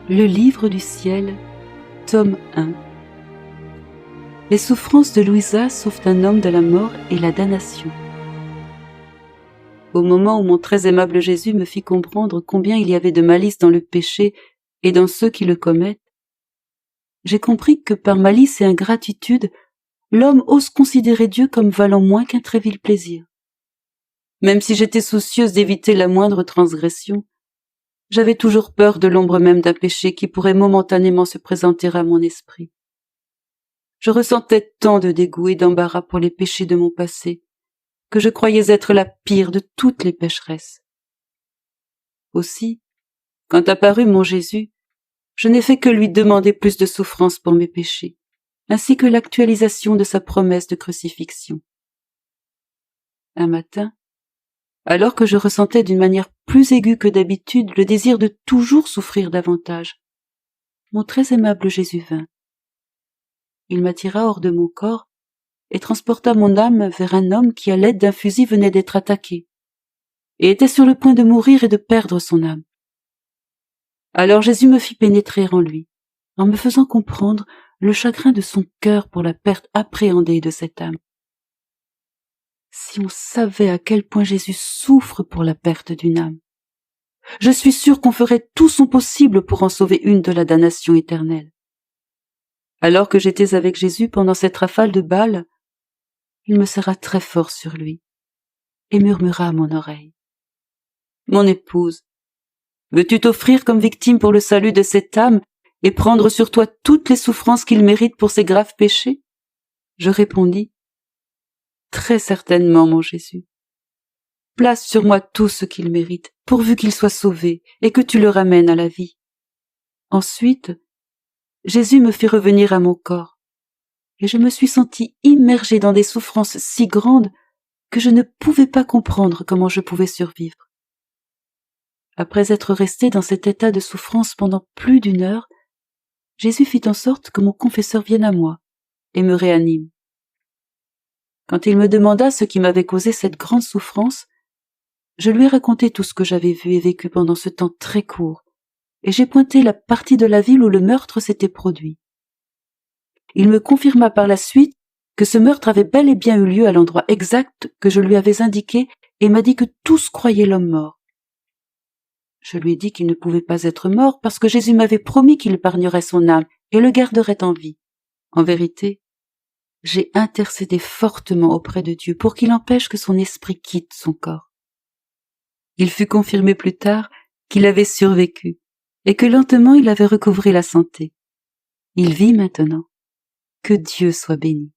Le livre du ciel, tome 1. Les souffrances de Louisa sauvent un homme de la mort et la damnation. Au moment où mon très aimable Jésus me fit comprendre combien il y avait de malice dans le péché et dans ceux qui le commettent, j'ai compris que par malice et ingratitude, l'homme ose considérer Dieu comme valant moins qu'un très vil plaisir. Même si j'étais soucieuse d'éviter la moindre transgression, j'avais toujours peur de l'ombre même d'un péché qui pourrait momentanément se présenter à mon esprit. Je ressentais tant de dégoût et d'embarras pour les péchés de mon passé, que je croyais être la pire de toutes les pécheresses. Aussi, quand apparut mon Jésus, je n'ai fait que lui demander plus de souffrance pour mes péchés, ainsi que l'actualisation de sa promesse de crucifixion. Un matin, alors que je ressentais d'une manière plus aiguë que d'habitude le désir de toujours souffrir davantage, mon très aimable Jésus vint. Il m'attira hors de mon corps et transporta mon âme vers un homme qui, à l'aide d'un fusil, venait d'être attaqué, et était sur le point de mourir et de perdre son âme. Alors Jésus me fit pénétrer en lui, en me faisant comprendre le chagrin de son cœur pour la perte appréhendée de cette âme. Si on savait à quel point Jésus souffre pour la perte d'une âme, je suis sûre qu'on ferait tout son possible pour en sauver une de la damnation éternelle. Alors que j'étais avec Jésus pendant cette rafale de balles, il me serra très fort sur lui et murmura à mon oreille: « Mon épouse, veux-tu t'offrir comme victime pour le salut de cette âme et prendre sur toi toutes les souffrances qu'il mérite pour ses graves péchés ?» Je répondis: « Très certainement, mon Jésus. Place sur moi tout ce qu'il mérite, pourvu qu'il soit sauvé et que tu le ramènes à la vie. » Ensuite, Jésus me fit revenir à mon corps, et je me suis sentie immergée dans des souffrances si grandes que je ne pouvais pas comprendre comment je pouvais survivre. Après être restée dans cet état de souffrance pendant plus d'1 heure, Jésus fit en sorte que mon confesseur vienne à moi et me réanime. Quand il me demanda ce qui m'avait causé cette grande souffrance, je lui ai raconté tout ce que j'avais vu et vécu pendant ce temps très court, et j'ai pointé la partie de la ville où le meurtre s'était produit. Il me confirma par la suite que ce meurtre avait bel et bien eu lieu à l'endroit exact que je lui avais indiqué et m'a dit que tous croyaient l'homme mort. Je lui ai dit qu'il ne pouvait pas être mort parce que Jésus m'avait promis qu'il épargnerait son âme et le garderait en vie. En vérité, j'ai intercédé fortement auprès de Dieu pour qu'il empêche que son esprit quitte son corps. Il fut confirmé plus tard qu'il avait survécu et que lentement il avait recouvré la santé. Il vit maintenant. Que Dieu soit béni.